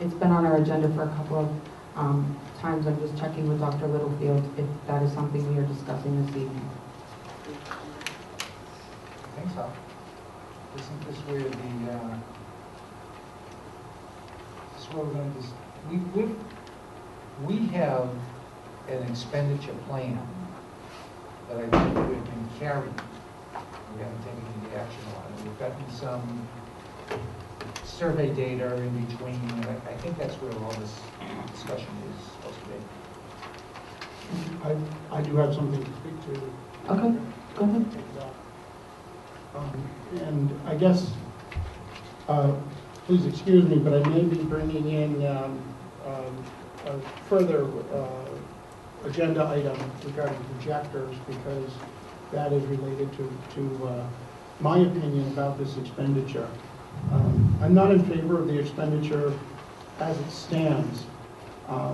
It's been on our agenda for a couple of times. I'm just checking with Dr. Littlefield if that is something we are discussing this evening. I think so. Isn't this where the, this is where we're going to, we have an expenditure plan that I think we've been carrying. We haven't taken any action on it. We've gotten some survey data in between. I think that's where all this discussion is supposed to be. I do have something to speak to. Okay, go ahead. And I guess, please excuse me, but I may be bringing in a further agenda item regarding projectors, because that is related to my opinion about this expenditure. I'm not in favor of the expenditure as it stands. I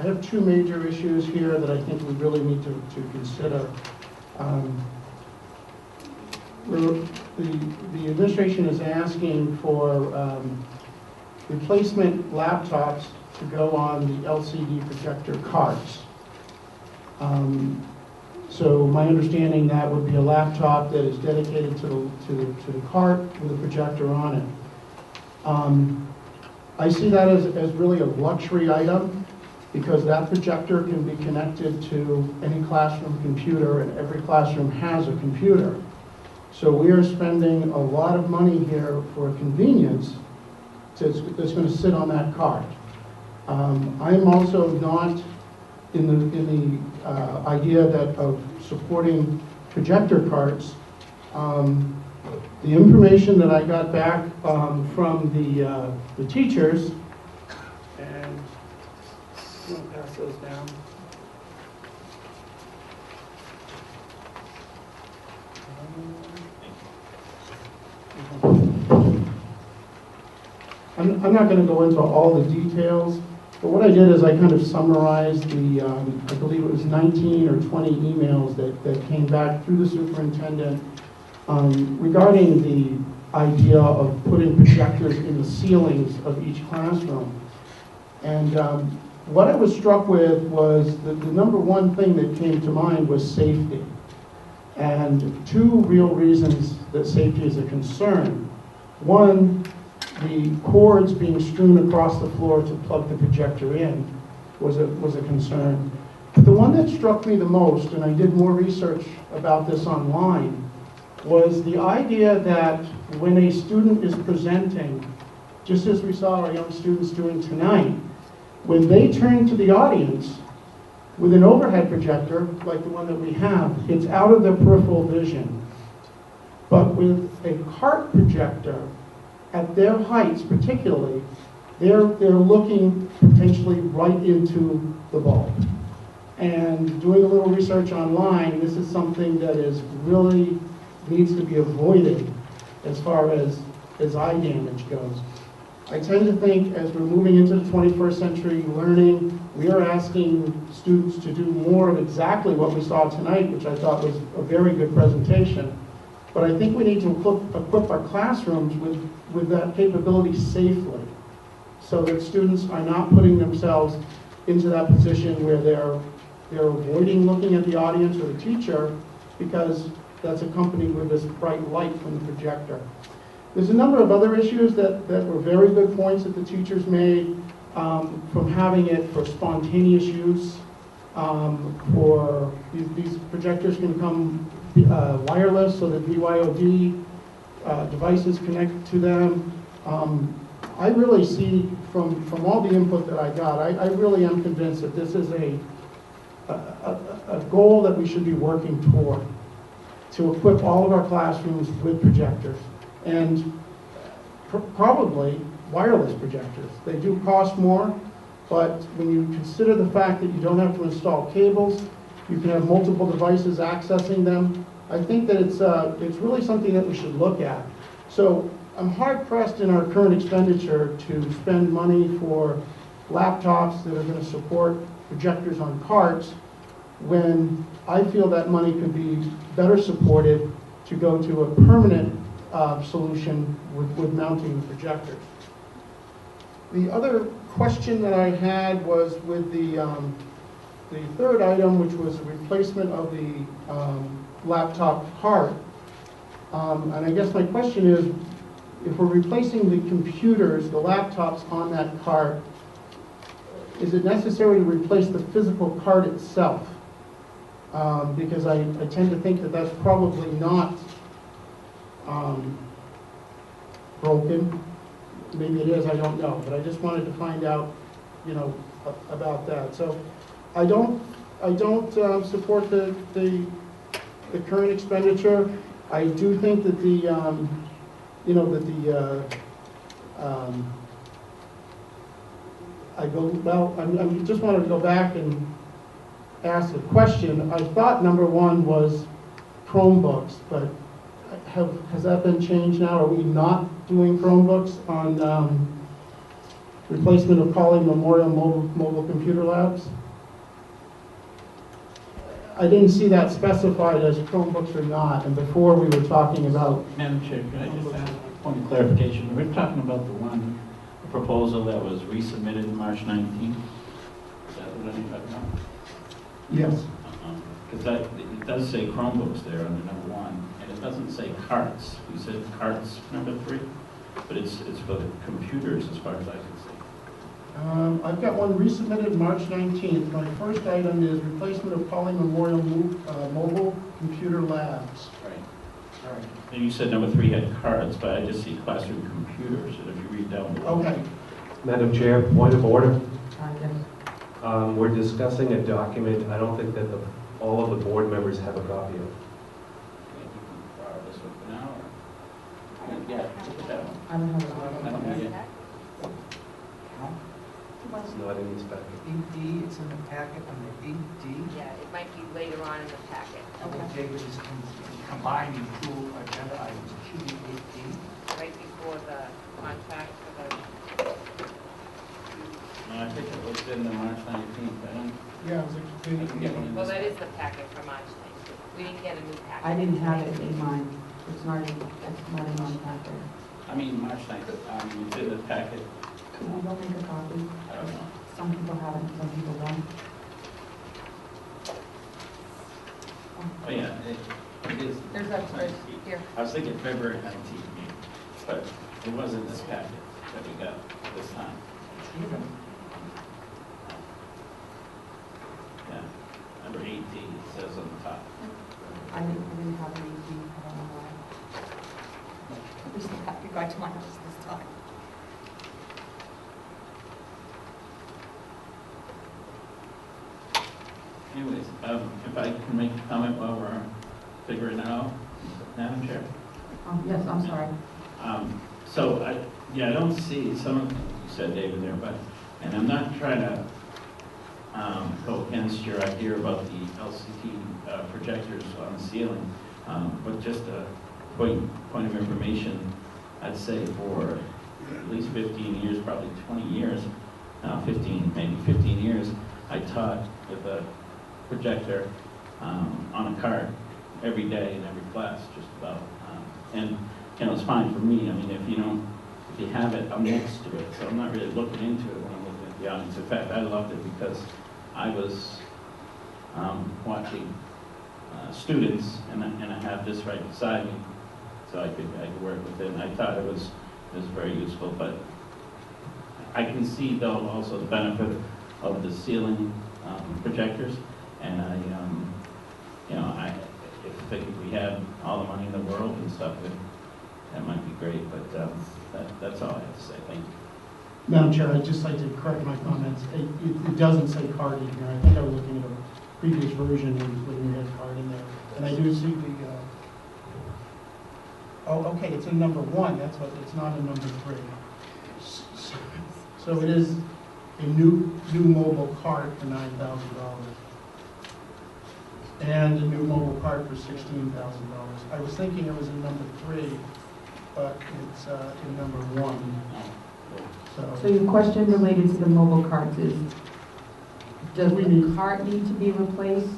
have two major issues here that I think we really need to consider. The administration is asking for replacement laptops to go on the LCD projector carts. So my understanding, that would be a laptop that is dedicated to the cart with a projector on it. I see that as really a luxury item, because that projector can be connected to any classroom computer, and every classroom has a computer. So we are spending a lot of money here for convenience that's going to sit on that cart. I'm also not in the idea of supporting projector carts. The information that I got back from the teachers, and I'm going to pass those down. I'm not going to go into all the details, but what I did is I kind of summarized the, I believe it was 19 or 20 emails that came back through the superintendent regarding the idea of putting projectors in the ceilings of each classroom. And what I was struck with was the number one thing that came to mind was safety. And two real reasons that safety is a concern. One, the cords being strewn across the floor to plug the projector in was a concern. But the one that struck me the most, and I did more research about this online, was the idea that when a student is presenting, just as we saw our young students doing tonight, when they turn to the audience with an overhead projector, like the one that we have, it's out of their peripheral vision. But with a cart projector, at their heights particularly, they're looking potentially right into the bulb. And doing a little research online, this is something that is really needs to be avoided as far as eye damage goes. I tend to think as we're moving into the 21st century learning, we are asking students to do more of exactly what we saw tonight, which I thought was a very good presentation. But I think we need to equip our classrooms with that capability safely, so that students are not putting themselves into that position where they're avoiding looking at the audience or the teacher because that's accompanied with this bright light from the projector. There's a number of other issues that were very good points that the teachers made, from having it for spontaneous use. For these projectors can come wireless, so that BYOD devices connect to them. I really see from all the input that I got, I really am convinced that this is a goal that we should be working toward, to equip all of our classrooms with projectors, and probably wireless projectors. They do cost more, but when you consider the fact that you don't have to install cables, you can have multiple devices accessing them, I think that it's really something that we should look at. So I'm hard-pressed in our current expenditure to spend money for laptops that are going to support projectors on carts, when I feel that money could be better supported to go to a permanent solution with mounting the projectors. The other question that I had was with the third item, which was the replacement of the laptop cart. And I guess my question is, if we're replacing the computers, the laptops on that cart, is it necessary to replace the physical cart itself? Because I tend to think that that's probably not broken. Maybe it is, I don't know, but I just wanted to find out, you know, about that. So I don't support the current expenditure. I do think that I just wanted to go back and ask a question. I thought number one was Chromebooks, but has that been changed now? Are we not doing Chromebooks on replacement of College Memorial Mobile Computer Labs? I didn't see that specified as Chromebooks or not, and before we were talking about... Madam Chair, can I just ask a point of clarification? We're talking about the proposal that was resubmitted March 19th? Is that what I'm talking about? Yes. Because it does say Chromebooks there under number one, and it doesn't say carts. We said carts number 3, but it's for the computers as far as I can see. I've got one resubmitted March 19th. My first item is replacement of College Memorial Mobile Computer Labs. Right. All right. And you said number 3 had carts, but I just see classroom computers, and if you read down below. Okay. Madam Chair, point of order. Yes. We're discussing a document I don't think that all of the board members have a copy of. You can borrow this one for now, or? Yeah, look at that one. I don't have I don't a... need it. It's not in this packet. 8D, it's in the packet under 8D. Yeah, it might be later on in the packet. I think David is combining 2 agenda items, it should be 8D. Right before the contract for the, No, I think it was in the March 19th. I don't, Yeah, it was I can get one in well, this. that is the packet for March 19th. We didn't get a new packet. I didn't have it in mine. It's not in my packet. I mean, March 9th, it's in the packet. Can we go make a copy? I don't know. Some people have it, some people don't. Oh, yeah, it is. There's that first, here. I was thinking February 19th, but it wasn't this packet that we got this time. Even, Yeah, number 18, it says on the top. I didn't have anything, I don't know why. At least I have to go to my house this time. Anyways, if I can make a comment while we're figuring it out, Madam Chair. Yes, I'm sorry. So I don't see, some of you said, David, there, but, and I'm not trying to go against your idea about the LCD projectors on the ceiling, but just a point of information, I'd say for at least 15 years, probably 20 years, 15 years, I taught with a projector on a cart every day in every class, just about. And you know, it's fine for me. I mean, if you have it, I'm next to it, so I'm not really looking into it when I'm looking at the audience. In fact, I loved it because I was watching students, and I have this right beside me, so I could work with it. And I thought it was very useful, but I can see though also the benefit of the ceiling projectors, and I if we had all the money in the world and stuff, that might be great, but that's all I have to say. Thank you. Madam Chair, I'd just like to correct my comments. It doesn't say card in here. I think I was looking at a previous version when we had card in there. And I do see the, oh, okay, it's in number 1. That's what, it's not in number 3. So it is a new mobile cart for $9,000. And a new mobile cart for $16,000. I was thinking it was in number 3, but it's in number 1. So your question related to the mobile carts is, does We the need- cart need to be replaced,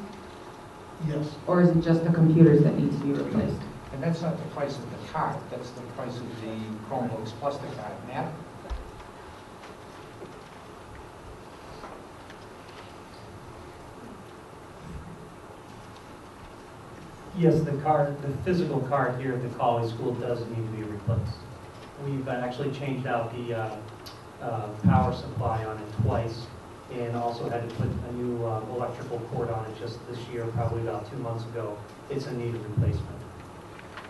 Yes. or is it just the computers that need to be replaced? and that's not the price of the cart, that's the price of the Chromebooks plus the cart. Matt? Yes, the physical cart here at the College School does need to be replaced. We've actually changed out the power supply on it twice, and also had to put a new electrical cord on it just this year, probably about 2 months ago. It's in need of replacement.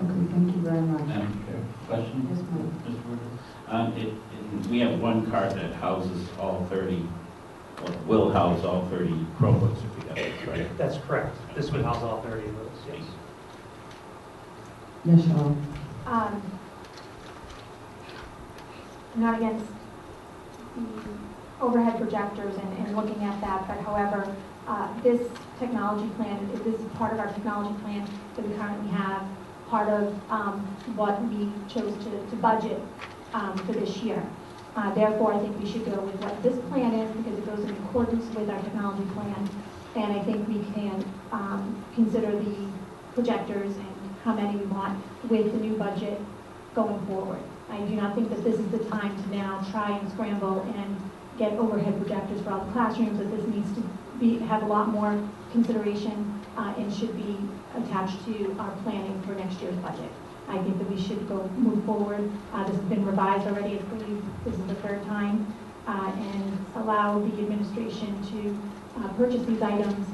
Okay, thank you very much. Madam Chair, question? Yes, ma'am. Mr. Woodard? We have one cart that houses all 30, or will house all 30 Chromebooks if we got this right. That's correct. This would house all 30 of those, yes. Yes, Cheryl. I'm not against the overhead projectors and looking at that, but however, this technology plan, this is part of our technology plan that we currently have, part of what we chose to budget for this year. Therefore, I think we should go with what this plan is because it goes in accordance with our technology plan. And I think we can consider the projectors and how many we want with the new budget going forward. I do not think that this is the time to now try and scramble and get overhead projectors for all the classrooms, that this needs to have a lot more consideration and should be attached to our planning for next year's budget. I think that we should move forward. This has been revised already. I believe this is the third time, and allow the administration to purchase these items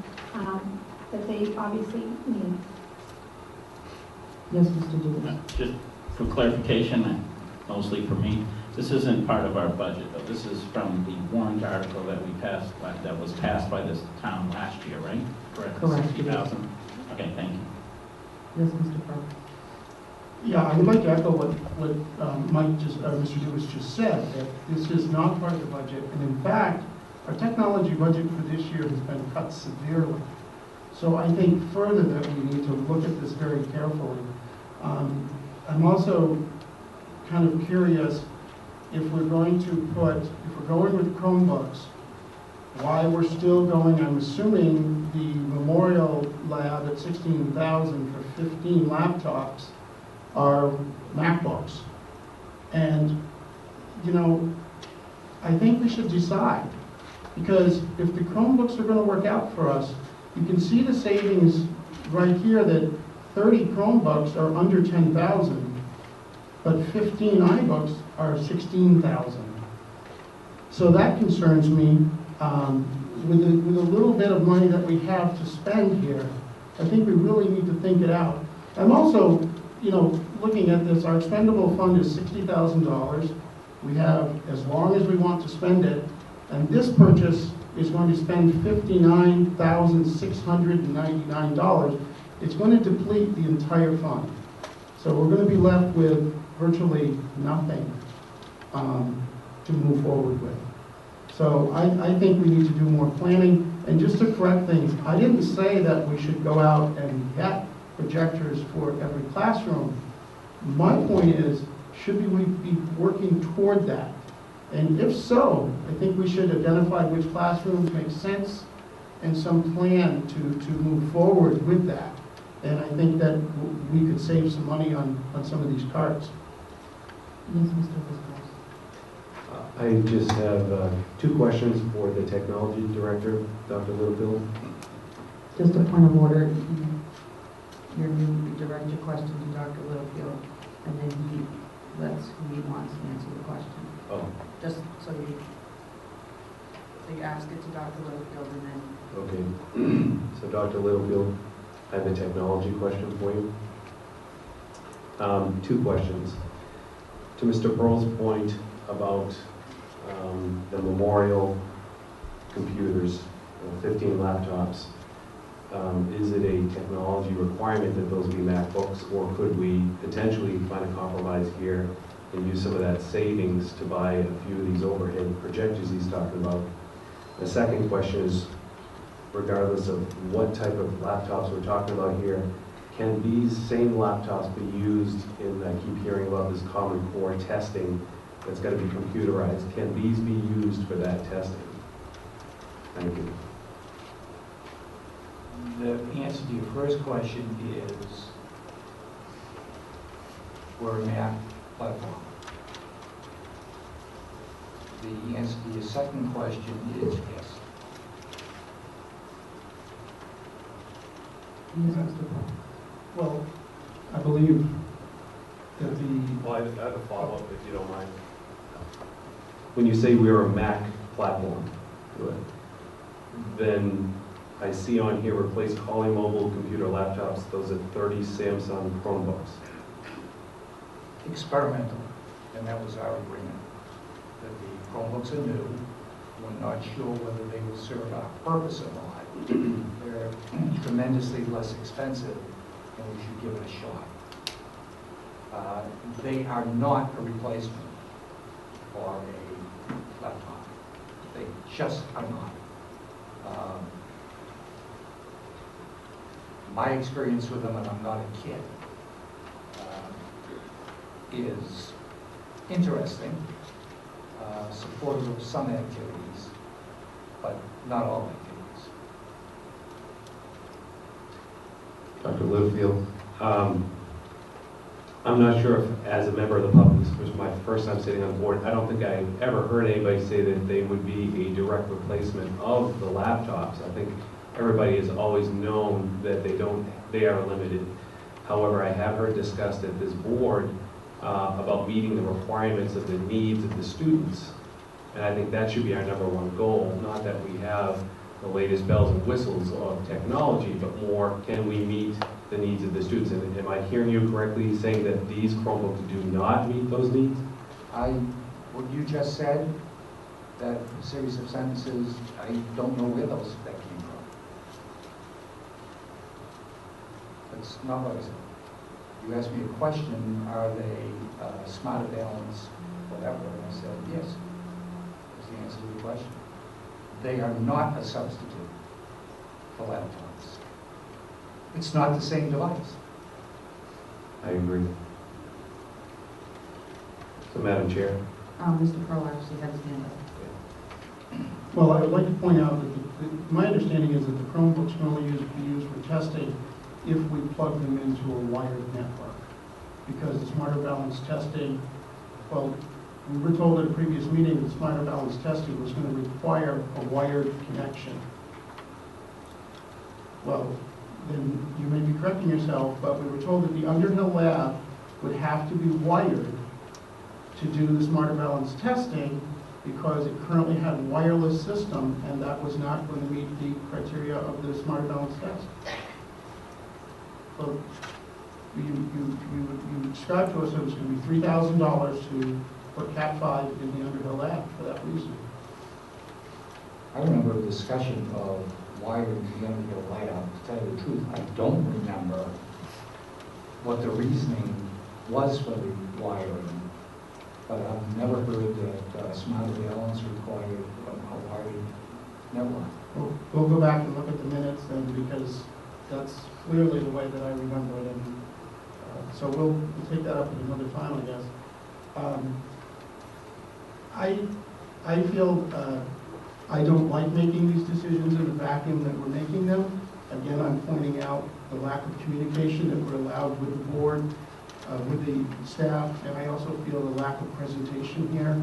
that they obviously need. Yes, Mr. Dewey. Just for clarification, mostly for me, this isn't part of our budget, though. This is from the warrant article that we passed, that was passed by this town last year, right? Correct. 60,000. Okay, thank you. Yes, Mr. Burke. Yeah, I would like to echo what Mr. Lewis just said, that this is not part of the budget, and in fact, our technology budget for this year has been cut severely. So I think further that we need to look at this very carefully. I'm also kind of curious if we're going with Chromebooks, why we're still going, I'm assuming the Memorial Lab at 16,000 for 15 laptops are MacBooks. And, you know, I think we should decide, because if the Chromebooks are going to work out for us, you can see the savings right here that 30 Chromebooks are under 10,000, but 15 iBooks are 16,000. So that concerns me. With a little bit of money that we have to spend here, I think we really need to think it out. I'm also, you know, looking at this, our expendable fund is $60,000. We have as long as we want to spend it, and this purchase is going to spend $59,699. It's going to deplete the entire fund. So we're going to be left with virtually nothing to move forward with. So I think we need to do more planning. And just to correct things, I didn't say that we should go out and get projectors for every classroom. My point is, should we be working toward that? And if so, I think we should identify which classrooms make sense and some plan to move forward with that. And I think that we could save some money on some of these carts. Yes, Mr. Fiscal. I just have 2 questions for the technology director, Dr. Littlefield. Just a point of order. You direct your question to Dr. Littlefield, and then he lets who he wants to answer the question. Oh, Just so you ask it to Dr. Littlefield, and then okay. So Dr. Littlefield, I have a technology question for you. 2 questions. To Mr. Pearl's point about the Memorial computers, 15 laptops, is it a technology requirement that those be MacBooks, or could we potentially find a compromise here and use some of that savings to buy a few of these overhead projectors he's talking about? The second question is, regardless of what type of laptops we're talking about here, can these same laptops be used in, I keep hearing about this Common Core testing that's got to be computerized. Can these be used for that testing? Thank you. The answer to your first question is we're a Mac platform. The answer to your second question is yes. yes, Mr. Burke. Well, I believe that the, Well, I have a follow-up if you don't mind. When you say we're a Mac platform, then I see on here replace Collie mobile computer laptops, those are 30 Samsung Chromebooks. Experimental, and that was our agreement, that the Chromebooks are new. We're not sure whether they will serve our purpose or not. They're tremendously less expensive, and we should give it a shot. They are not a replacement for a laptop. They just are not. My experience with them, and I'm not a kid, is interesting, supportive of some activities, but not all activities. Dr. Littlefield, I'm not sure if, as a member of the public, this was my first time sitting on board, I don't think I ever heard anybody say that they would be a direct replacement of the laptops. I think everybody has always known that they are limited. However, I have heard discussed at this board about meeting the requirements of the needs of the students. And I think that should be our #1 goal, not that we have the latest bells and whistles of technology, but more, can we meet the needs of the students? And am I hearing you correctly saying that these Chromebooks do not meet those needs? What you just said, that series of sentences, I don't know where that came from. That's not what I said. You asked me a question, are they smarter balance, whatever, and I said, yes. That's the answer to the question. They are not a substitute for laptops. It's not the same device. I agree. So, Madam Chair. Mr. Pearl actually had his hand up. well, I would like to point out that my understanding is that the Chromebooks can only be used for testing if we plug them into a wired network. Because the Smarter Balance testing, well, we were told at a previous meeting that Smarter Balance testing was going to require a wired connection. Well, then you may be correcting yourself, but we were told that the Underhill lab would have to be wired to do the Smarter Balance testing because it currently had a wireless system, and that was not going to meet the criteria of the Smarter Balance test. So you described to us that it was going to be $3,000 to put Cat 5 in the Underhill lab for that reason. I remember a discussion of wiring the Underhill light out. To tell you the truth, I don't remember what the reasoning was for the wiring, but I've never heard that Smarter Balance required a wired network. We'll go back and look at the minutes then, because that's clearly the way that I remember it. And, so we'll take that up at another time, I guess. I feel I don't like making these decisions in the vacuum that we're making them. Again, I'm pointing out the lack of communication that we're allowed with the board, with the staff, and I also feel the lack of presentation here.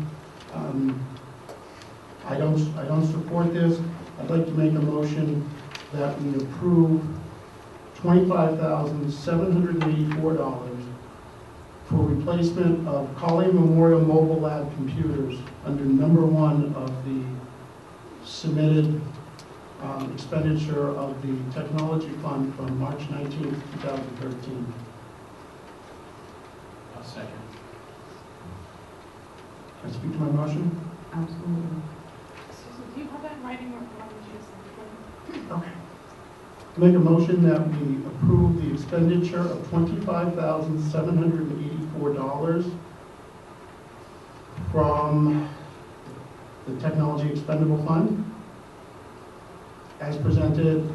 I don't support this. I'd like to make a motion that we approve $25,784 for replacement of Collie Memorial Mobile Lab computers under #1 of the submitted expenditure of the Technology Fund from March 19th, 2013. I'll second. Can I speak to my motion? Absolutely. Susan, do you have that in writing or want me to just? Okay. Make a motion that we approve the expenditure of $25,784 from the Technology Expendable Fund as presented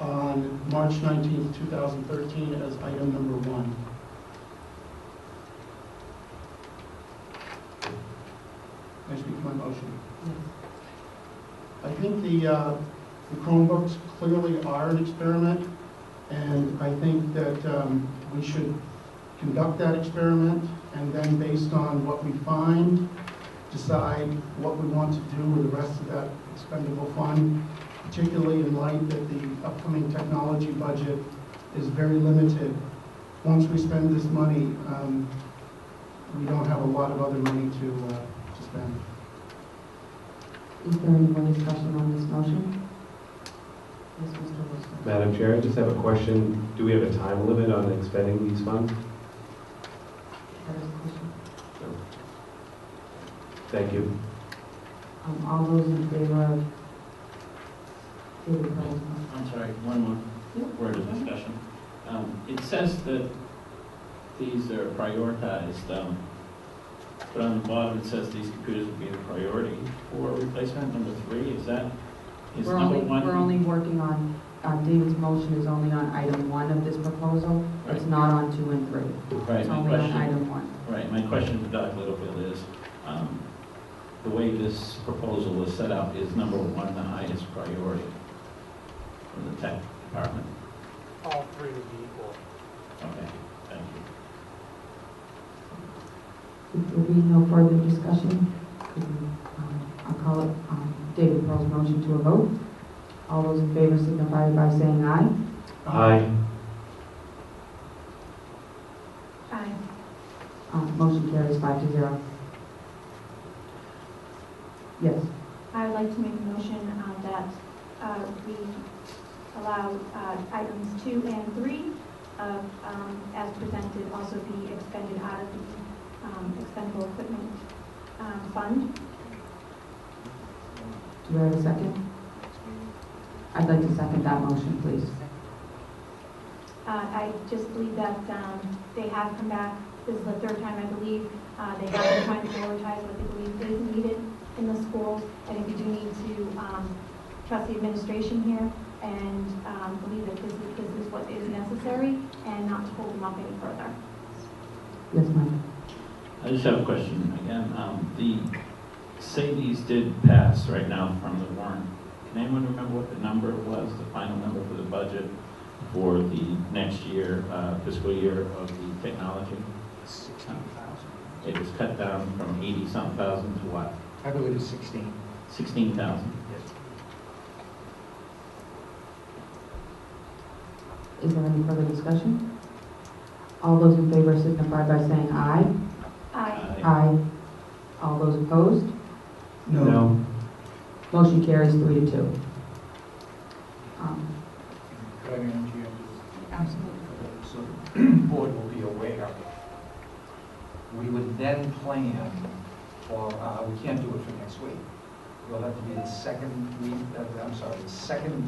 on March 19th, 2013 as item #1. Can I speak to my motion? Yes. I think the Chromebooks clearly are an experiment, and I think that we should conduct that experiment, and then based on what we find, decide what we want to do with the rest of that expendable fund, particularly in light that the upcoming technology budget is very limited. Once we spend this money, we don't have a lot of other money to spend. Is there any more discussion on this motion? Yes, Mr. Wilson. Madam Chair, I just have a question. Do we have a time limit on expending these funds? That is the question. No. Thank you. All those in favor of David Pearl's motion? I'm sorry, one more word of discussion. It says that these are prioritized, but on the bottom it says these computers will be the priority for replacement. Number 3, is We're number only, 1? we're only working on, David's motion is only on item 1 of this proposal. It's Right. not on 2 and 3. Right, It's my only on question, item 1. right, my question to Dr. Littlefield is, the way this proposal is set up, is number 1 the highest priority from the tech department? All three would be equal. Okay, thank you. If there be no further discussion, I'll call it David Pearl's motion to a vote. All those in favor signify by saying aye. Aye. Aye. Motion carries 5-0. Yes. I would like to make a motion that we allow items 2 and 3 as presented also be expended out of the expendable equipment fund. Do I have a second? I'd like to second that motion, please. I just believe that they have come back. This is the 3rd time, I believe. They have been trying to prioritize what they believe is needed in the schools. I think we do need to trust the administration here and believe that this is what is necessary and not to hold them up any further. Yes, Mike. I just have a question again. Say these did pass right now from the warrant. Can anyone remember what the number was, the final number for the budget for the next year, fiscal year of the technology? 16,000. It was cut down from 80-something thousand to what? I believe it's 16. 16,000. Is there any further discussion? All those in favor signify by saying aye. Aye. Aye. All those opposed? No. Motion carries 3-2. Could I interrupt you? Absolutely. So the board will be aware. We would then plan for, we can't do it for next week. It'll have to be the second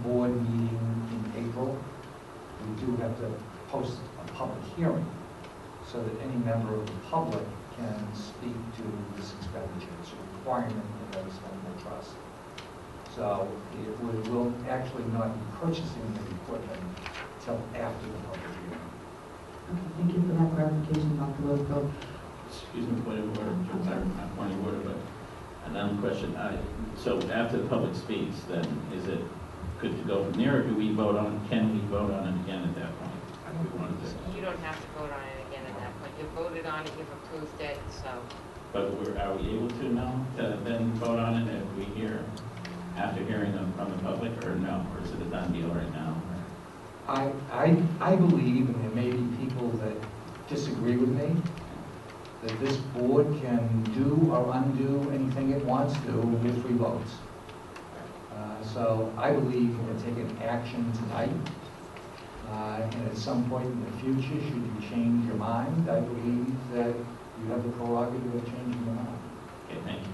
board meeting in April. We do have to post a public hearing so that any member of the public can speak to this expenditure. It's a requirement in the expendable trust. So we will actually not be purchasing the equipment until after the public hearing. Okay, thank you for that clarification, Dr. Littlefield. Excuse me, point of order, not point of order, but another question. So after the public speaks, then is it good to go from there, or do we vote on, can we vote on it again at that point? If we wanted to. You don't have to vote on it again at that point. You voted on it, you've approved it, so. But are we able to now, to then vote on it if we hear, after hearing them from the public, or no? Or is it a done deal right now? I believe, and there may be people that disagree with me, that this board can do or undo anything it wants to with 3 votes. So I believe we're taking action tonight. And at some point in the future, should you change your mind, I believe that you have the prerogative of changing your mind. Okay, thank you.